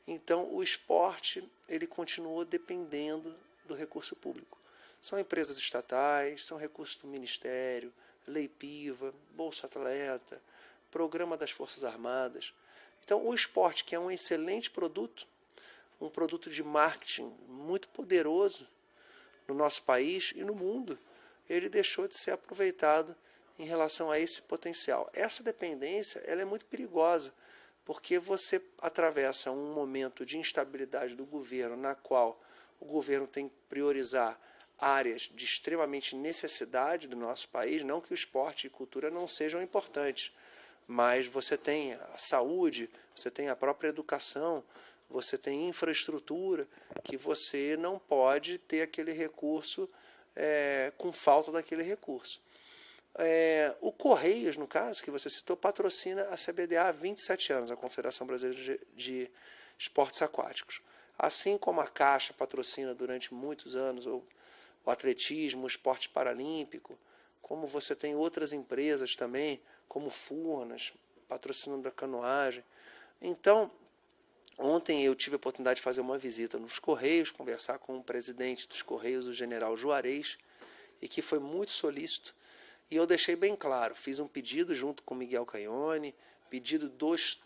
Então, o esporte ele continuou dependendo do recurso público. São empresas estatais, são recursos do Ministério, Lei Piva, Bolsa Atleta, Programa das Forças Armadas. Então, o esporte, que é um excelente produto, um produto de marketing muito poderoso no nosso país e no mundo, ele deixou de ser aproveitado em relação a esse potencial. Essa dependência ela é muito perigosa, porque você atravessa um momento de instabilidade do governo, na qual o governo tem que priorizar áreas de extremamente necessidade do nosso país, não que o esporte e cultura não sejam importantes, mas você tem a saúde, você tem a própria educação, você tem infraestrutura, que você não pode ter aquele recurso com falta daquele recurso. O Correios, no caso, que você citou, patrocina a CBDA há 27 anos, a Confederação Brasileira de Esportes Aquáticos. Assim como a Caixa patrocina durante muitos anos o atletismo, o esporte paralímpico, como você tem outras empresas também, como Furnas, patrocinando a canoagem. Então, ontem eu tive a oportunidade de fazer uma visita nos Correios, conversar com o presidente dos Correios, o general Juarez, e que foi muito solícito. E eu deixei bem claro, fiz um pedido junto com Miguel Canhone, pedido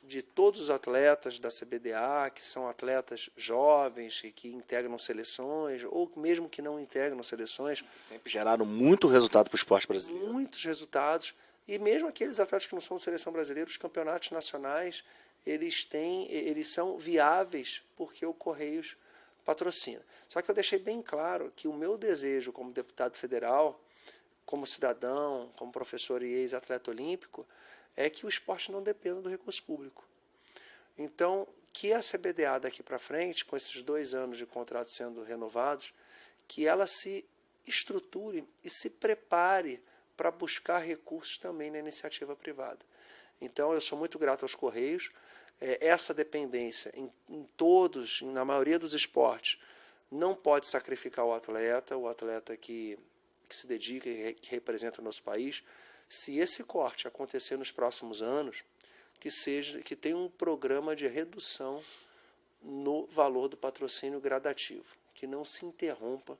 de todos os atletas da CBDA, que são atletas jovens e que integram seleções, ou mesmo que não integram seleções. Sempre geraram muito resultado para o esporte brasileiro. Muitos resultados. E mesmo aqueles atletas que não são de seleção brasileira, os campeonatos nacionais, eles são viáveis porque o Correios patrocina. Só que eu deixei bem claro que o meu desejo como deputado federal, como cidadão, como professor e ex-atleta olímpico, é que o esporte não dependa do recurso público. Então, que a CBDA daqui para frente, com esses 2 anos de contrato sendo renovados, que ela se estruture e se prepare para buscar recursos também na iniciativa privada. Então, eu sou muito grato aos Correios. Essa dependência na maioria dos esportes, não pode sacrificar o atleta que se dedica e que representa o nosso país. Se esse corte acontecer nos próximos anos, que tenha um programa de redução no valor do patrocínio gradativo, que não se interrompa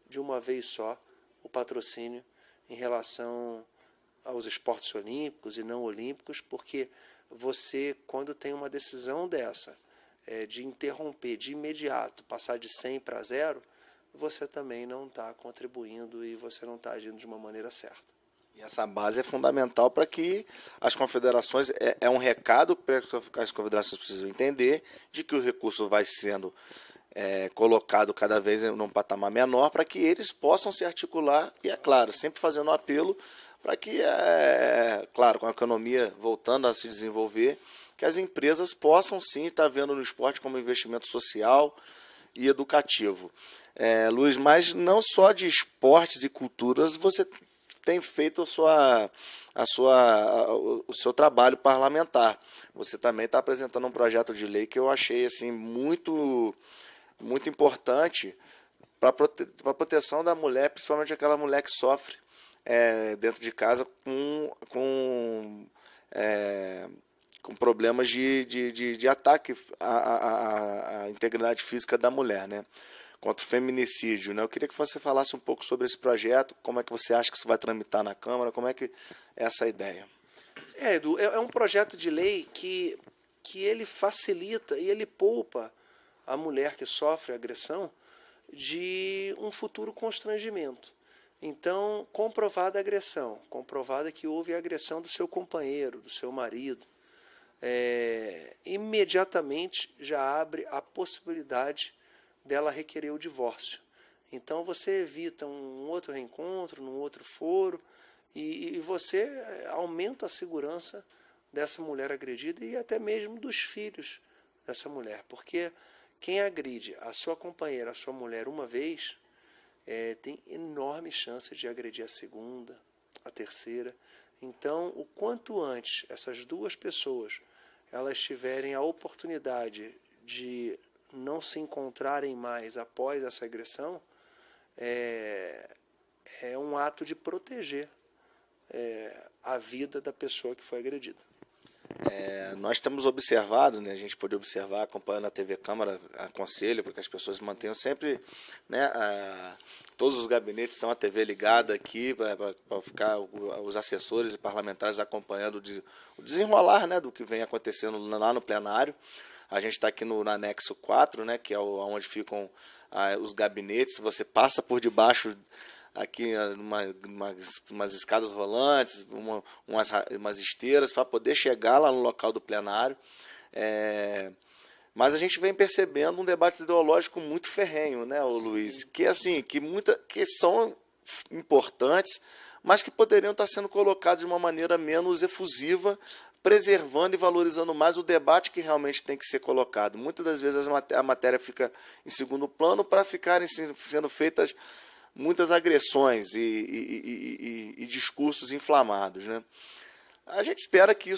de uma vez só o patrocínio em relação aos esportes olímpicos e não olímpicos, porque você, quando tem uma decisão dessa, de interromper de imediato, passar de 100 para 0, você também não está contribuindo e você não está agindo de uma maneira certa. E essa base é fundamental para que as confederações, é um recado para que as confederações precisam entender de que o recurso vai sendo colocado cada vez num patamar menor para que eles possam se articular e, é claro, sempre fazendo um apelo para que, claro, com a economia voltando a se desenvolver, que as empresas possam sim estar vendo no esporte como investimento social e educativo. Luiz, mas não só de esportes e culturas você tem feito o seu trabalho parlamentar. Você também está apresentando um projeto de lei que eu achei assim, muito muito importante para a proteção da mulher, principalmente aquela mulher que sofre dentro de casa com problemas de ataque à integridade física da mulher, né? Contra o feminicídio, né? Eu queria que você falasse um pouco sobre esse projeto, como é que você acha que isso vai tramitar na Câmara, como é que é essa ideia? Edu, é um projeto de lei que ele facilita e ele poupa a mulher que sofre agressão de um futuro constrangimento. Então, comprovada a agressão, comprovada que houve a agressão do seu companheiro, do seu marido, imediatamente já abre a possibilidade dela requerer o divórcio. Então você evita um outro reencontro, num outro foro, e você aumenta a segurança dessa mulher agredida e até mesmo dos filhos dessa mulher. Porque quem agride a sua companheira, a sua mulher uma vez, tem enorme chance de agredir a segunda, a terceira. Então, o quanto antes essas duas pessoas elas tiverem a oportunidade de não se encontrarem mais após essa agressão, é um ato de proteger a vida da pessoa que foi agredida. Nós temos observado, né, a gente pode observar, acompanhando a TV Câmara, aconselho para que as pessoas mantenham sempre, né, todos os gabinetes estão a TV ligada aqui para ficar os assessores e parlamentares acompanhando o desenrolar, né, do que vem acontecendo lá no plenário. A gente está aqui no anexo 4, né, que é onde ficam os gabinetes. Você passa por debaixo aqui umas escadas rolantes, umas esteiras para poder chegar lá no local do plenário. Mas a gente vem percebendo um debate ideológico muito ferrenho, né, Luiz? Que assim, que são importantes, mas que poderiam estar sendo colocados de uma maneira menos efusiva, preservando e valorizando mais o debate que realmente tem que ser colocado. Muitas das vezes a matéria fica em segundo plano para ficarem sendo feitas muitas agressões e discursos inflamados, né? A gente espera que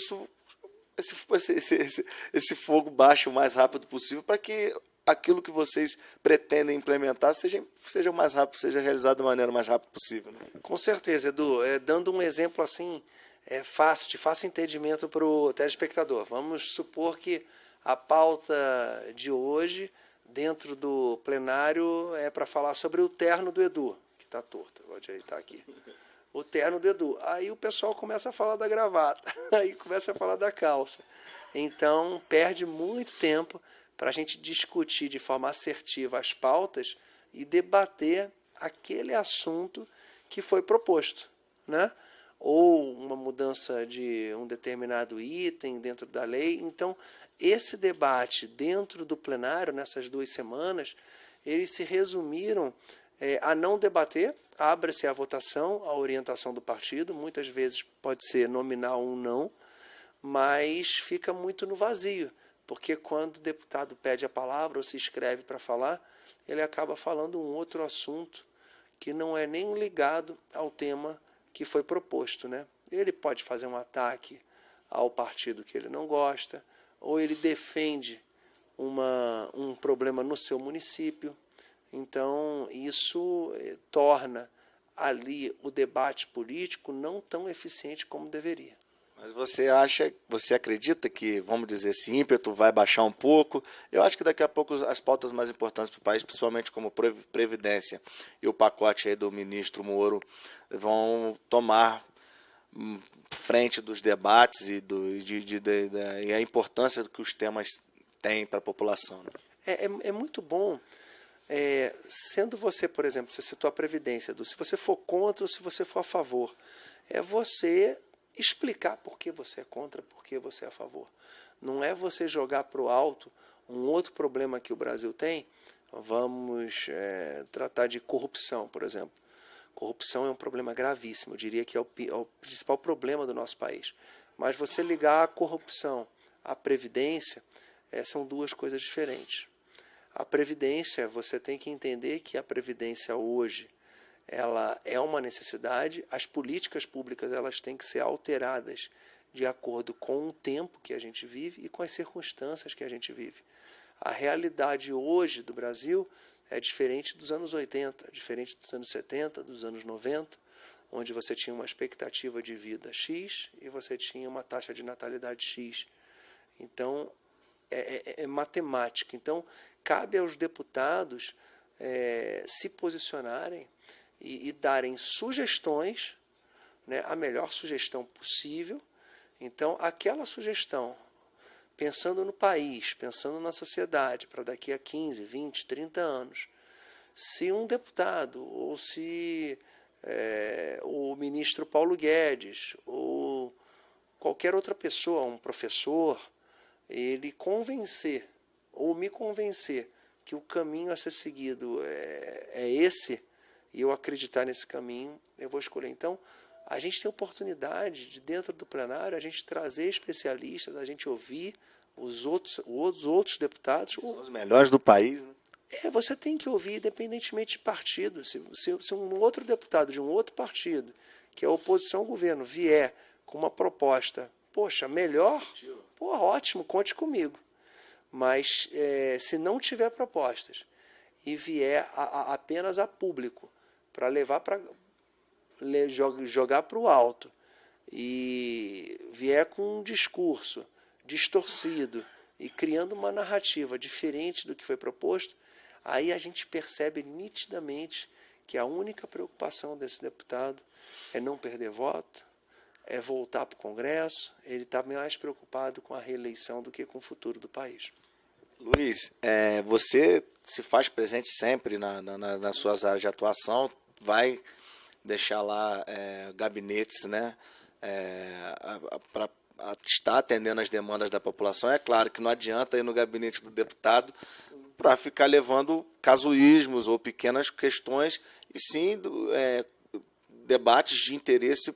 esse fogo baixe o mais rápido possível para que aquilo que vocês pretendem implementar seja mais rápido, seja realizado da maneira mais rápida possível, né? Com certeza, Edu. Dando um exemplo assim, de fácil entendimento para o telespectador. Vamos supor que a pauta de hoje, dentro do plenário, é para falar sobre o terno do Edu, que está torto, vou ajeitar aqui. O terno do Edu. Aí o pessoal começa a falar da gravata, aí começa a falar da calça. Então, perde muito tempo para a gente discutir de forma assertiva as pautas e debater aquele assunto que foi proposto, né? Ou uma mudança de um determinado item dentro da lei. Então, esse debate dentro do plenário, nessas 2 semanas, eles se resumiram a não debater, abre-se a votação, a orientação do partido, muitas vezes pode ser nominal ou não, mas fica muito no vazio, porque quando o deputado pede a palavra ou se inscreve para falar, ele acaba falando um outro assunto que não é nem ligado ao tema que foi proposto, né? Ele pode fazer um ataque ao partido que ele não gosta, ou ele defende um problema no seu município. Então, isso torna ali o debate político não tão eficiente como deveria. Mas você acredita que, vamos dizer, esse ímpeto vai baixar um pouco? Eu acho que daqui a pouco as pautas mais importantes para o país, principalmente como Previdência e o pacote aí do ministro Moro, vão tomar frente dos debates e a importância que os temas têm para a população, né? É muito bom, sendo você, por exemplo, você citou a Previdência, se você for contra ou se você for a favor, você explicar por que você é contra, por que você é a favor. Não é você jogar para o alto um outro problema que o Brasil tem. Vamos tratar de corrupção, por exemplo. Corrupção é um problema gravíssimo, eu diria que é o principal problema do nosso país. Mas você ligar a corrupção à Previdência, são 2 coisas diferentes. A Previdência, você tem que entender que a Previdência hoje, ela é uma necessidade, as políticas públicas elas têm que ser alteradas de acordo com o tempo que a gente vive e com as circunstâncias que a gente vive. A realidade hoje do Brasil é diferente dos anos 80, diferente dos anos 70, dos anos 90, onde você tinha uma expectativa de vida X e você tinha uma taxa de natalidade X. Então, é matemática. Então, cabe aos deputados se posicionarem e darem sugestões, né, a melhor sugestão possível. Então, aquela sugestão, pensando no país, pensando na sociedade, para daqui a 15, 20, 30 anos, se um deputado ou se o ministro Paulo Guedes ou qualquer outra pessoa, um professor, ele convencer ou me convencer que o caminho a ser seguido é esse, e eu acreditar nesse caminho, eu vou escolher. Então, a gente tem oportunidade de, dentro do plenário, a gente trazer especialistas, a gente ouvir os outros deputados. São os melhores do país, né? Você tem que ouvir, independentemente de partido. Se um outro deputado de um outro partido, que é oposição ao governo, vier com uma proposta, poxa, melhor, pô, ótimo, conte comigo. Mas se não tiver propostas e vier apenas a público para levar para jogar para o alto e vier com um discurso distorcido e criando uma narrativa diferente do que foi proposto, aí a gente percebe nitidamente que a única preocupação desse deputado é não perder voto, é voltar para o Congresso. Ele está mais preocupado com a reeleição do que com o futuro do país. Luiz, você se faz presente sempre nas suas áreas de atuação, vai deixar lá gabinetes, né, para estar atendendo as demandas da população. É claro que não adianta ir no gabinete do deputado para ficar levando casuísmos ou pequenas questões, e sim debates de interesse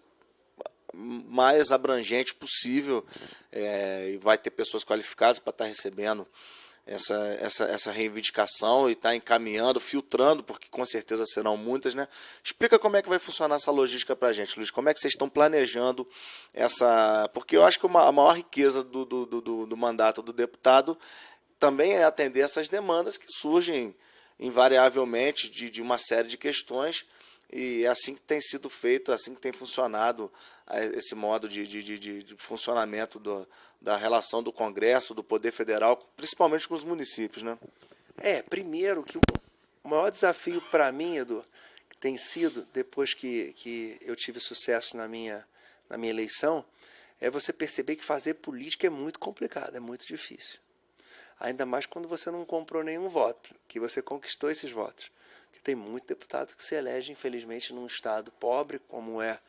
mais abrangente possível, e vai ter pessoas qualificadas para estar recebendo essa reivindicação e estar encaminhando, filtrando, porque com certeza serão muitas, né? Explica como é que vai funcionar essa logística para a gente, Luiz. Como é que vocês estão planejando essa... Porque eu acho que a maior riqueza do mandato do deputado também é atender essas demandas que surgem invariavelmente de uma série de questões, e é assim que tem sido feito, assim que tem funcionado esse modo de funcionamento da relação do Congresso, do Poder Federal, principalmente com os municípios, né? Primeiro que o maior desafio para mim, Edu, tem sido, depois que eu tive sucesso na minha eleição, é você perceber que fazer política é muito complicado, é muito difícil. Ainda mais quando você não comprou nenhum voto, que você conquistou esses votos. Porque tem muito deputado que se elege, infelizmente, num estado pobre, como é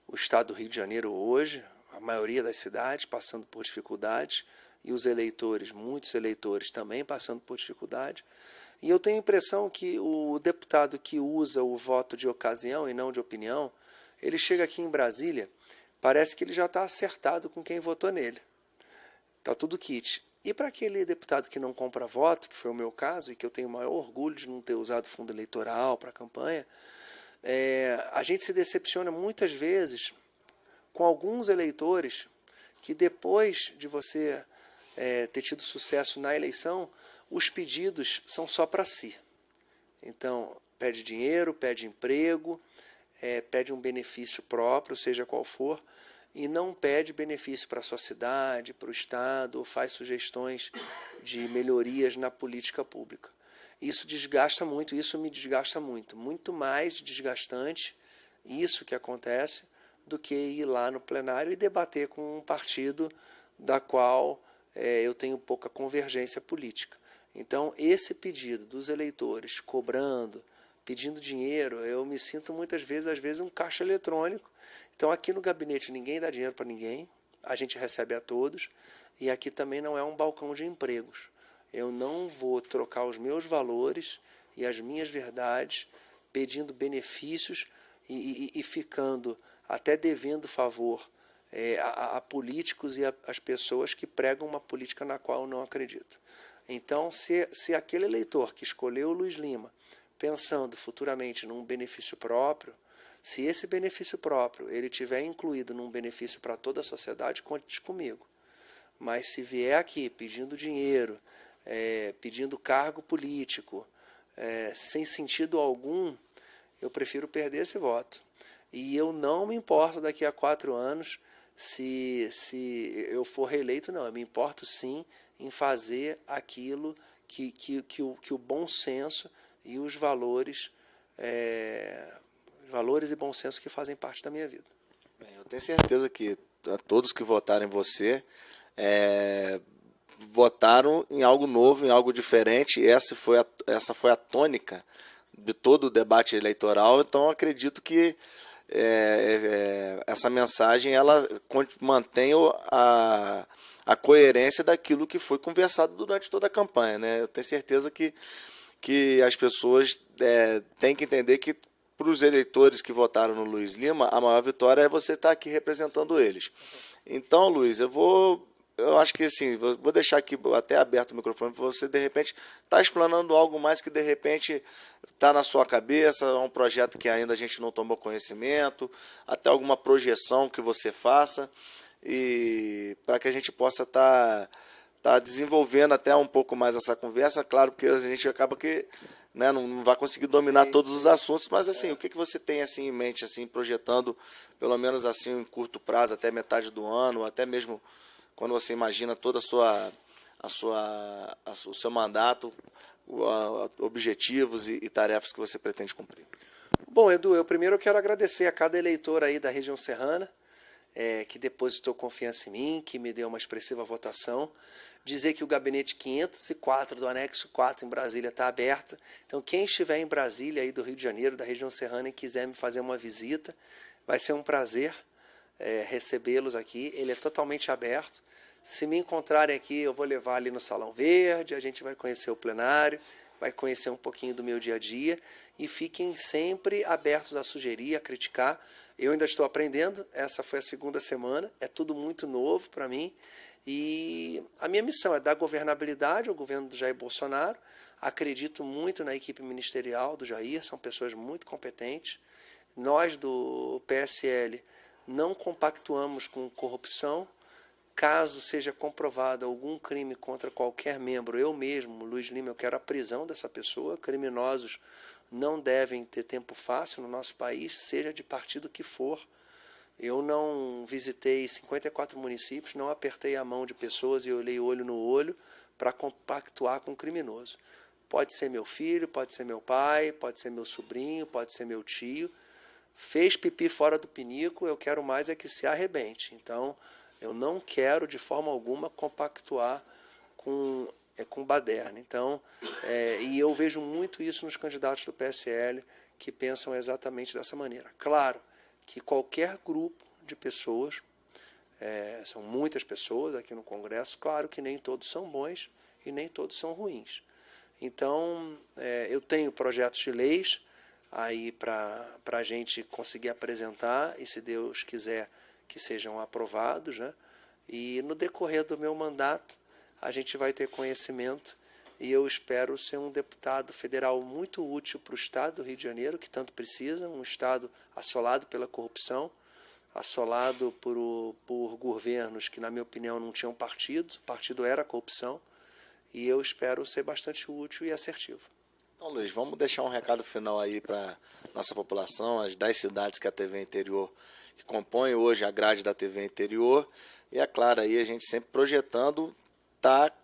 o estado do Rio de Janeiro hoje, a maioria das cidades passando por dificuldades, e os eleitores, muitos eleitores também passando por dificuldade. E eu tenho a impressão que o deputado que usa o voto de ocasião e não de opinião, ele chega aqui em Brasília, parece que ele já está acertado com quem votou nele. Está tudo kit. E para aquele deputado que não compra voto, que foi o meu caso, e que eu tenho o maior orgulho de não ter usado fundo eleitoral para a campanha, a gente se decepciona muitas vezes com alguns eleitores que, depois de você ter tido sucesso na eleição, os pedidos são só para si. Então, pede dinheiro, pede emprego, pede um benefício próprio, seja qual for, e não pede benefício para a sua cidade, para o Estado, ou faz sugestões de melhorias na política pública. Isso desgasta muito, isso me desgasta muito. Muito mais desgastante isso que acontece do que ir lá no plenário e debater com um partido da qual eu tenho pouca convergência política. Então, esse pedido dos eleitores cobrando, pedindo dinheiro, eu me sinto muitas vezes, às vezes, um caixa eletrônico. Então, aqui no gabinete ninguém dá dinheiro para ninguém, a gente recebe a todos, e aqui também não é um balcão de empregos. Eu não vou trocar os meus valores e as minhas verdades pedindo benefícios e ficando até devendo favor a políticos e às pessoas que pregam uma política na qual eu não acredito. Então, se aquele eleitor que escolheu o Luiz Lima, pensando futuramente num benefício próprio, se esse benefício próprio ele tiver incluído num benefício para toda a sociedade, conte comigo. Mas se vier aqui pedindo dinheiro, pedindo cargo político, sem sentido algum, eu prefiro perder esse voto. E eu não me importo daqui a 4 anos se eu for reeleito, não. Eu me importo sim em fazer aquilo que o bom senso e os valores e bom senso que fazem parte da minha vida. Bem, eu tenho certeza que todos que votaram em você votaram em algo novo, em algo diferente, e essa foi a tônica de todo o debate eleitoral. Então, eu acredito que essa mensagem ela mantém a coerência daquilo que foi conversado durante toda a campanha, né? Eu tenho certeza que as pessoas têm que entender que, para os eleitores que votaram no Luiz Lima, a maior vitória é você estar aqui representando eles. Então, Luiz, eu acho que assim, vou deixar aqui até aberto o microfone para você, de repente, estar explanando algo mais que de repente está na sua cabeça, um projeto que ainda a gente não tomou conhecimento, até alguma projeção que você faça, e para que a gente possa estar desenvolvendo até um pouco mais essa conversa, claro, porque a gente acaba que, né, não vai conseguir dominar todos os assuntos, mas assim, o que você tem assim em mente, assim, projetando, pelo menos assim em curto prazo, até metade do ano, ou até mesmo quando você imagina toda o seu mandato, objetivos e tarefas que você pretende cumprir? Bom, Edu, eu primeiro quero agradecer a cada eleitor aí da região serrana, que depositou confiança em mim, que me deu uma expressiva votação. Dizer que o gabinete 504 do anexo 4 em Brasília está aberto. Então, quem estiver em Brasília, aí do Rio de Janeiro, da região serrana, e quiser me fazer uma visita, vai ser um prazer recebê-los aqui. Ele é totalmente aberto. Se me encontrarem aqui, eu vou levar ali no Salão Verde, a gente vai conhecer o plenário, vai conhecer um pouquinho do meu dia a dia, e fiquem sempre abertos a sugerir, a criticar. Eu ainda estou aprendendo, essa foi a 2ª semana, é tudo muito novo para mim, e a minha missão é dar governabilidade ao governo do Jair Bolsonaro. Acredito muito na equipe ministerial do Jair, são pessoas muito competentes. Nós do PSL não compactuamos com corrupção. Caso seja comprovado algum crime contra qualquer membro, eu mesmo, Luiz Lima, eu quero a prisão dessa pessoa. Criminosos não devem ter tempo fácil no nosso país, seja de partido que for. Eu não visitei 54 municípios, não apertei a mão de pessoas e olhei olho no olho para compactuar com um criminoso. Pode ser meu filho, pode ser meu pai, pode ser meu sobrinho, pode ser meu tio. Fez pipi fora do pinico, eu quero mais é que se arrebente. Então, eu não quero de forma alguma compactuar com baderna. Então, e eu vejo muito isso nos candidatos do PSL que pensam exatamente dessa maneira. Claro que qualquer grupo de pessoas, são muitas pessoas aqui no Congresso, claro que nem todos são bons e nem todos são ruins. Então, eu tenho projetos de leis aí para a gente conseguir apresentar, e se Deus quiser que sejam aprovados, né? E no decorrer do meu mandato a gente vai ter conhecimento, e eu espero ser um deputado federal muito útil para o Estado do Rio de Janeiro, que tanto precisa, um Estado assolado pela corrupção, assolado por governos que, na minha opinião, não tinham partido, o partido era a corrupção, e eu espero ser bastante útil e assertivo. Então, Luiz, vamos deixar um recado final aí para nossa população, as 10 cidades que a TV Interior, que compõem hoje a grade da TV Interior, e é claro, aí a gente sempre projetando,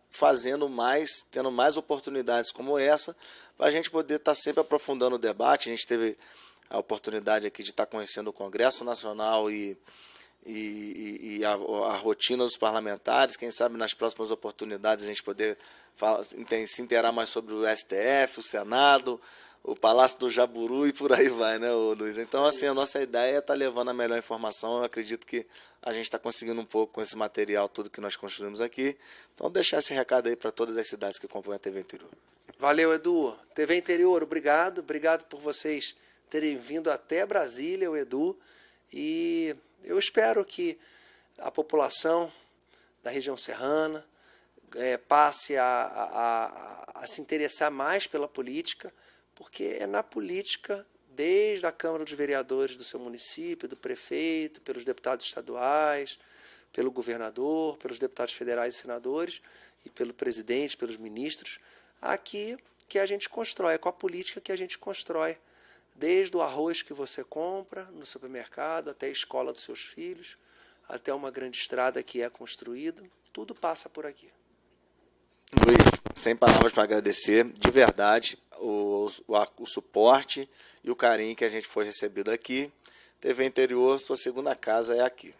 fazendo mais, tendo mais oportunidades como essa, para a gente poder estar sempre aprofundando o debate. A gente teve a oportunidade aqui de estar conhecendo o Congresso Nacional e a rotina dos parlamentares. Quem sabe nas próximas oportunidades a gente poder se inteirar mais sobre o STF, o Senado, o Palácio do Jaburu e por aí vai, né, Luiz? Então, assim, a nossa ideia é estar levando a melhor informação. Eu acredito que a gente está conseguindo um pouco com esse material, tudo que nós construímos aqui. Então, deixar esse recado aí para todas as cidades que compõem a TV Interior. Valeu, Edu. TV Interior, obrigado. Obrigado por vocês terem vindo até Brasília, o Edu. E eu espero que a população da região serrana passe a se interessar mais pela política, porque é na política, desde a Câmara dos Vereadores do seu município, do prefeito, pelos deputados estaduais, pelo governador, pelos deputados federais e senadores, e pelo presidente, pelos ministros, aqui que a gente constrói, é com a política que a gente constrói, desde o arroz que você compra no supermercado, até a escola dos seus filhos, até uma grande estrada que é construída, tudo passa por aqui. Luiz, sem palavras para agradecer, de verdade, o suporte e o carinho que a gente foi recebido aqui. TV Interior, sua segunda casa é aqui.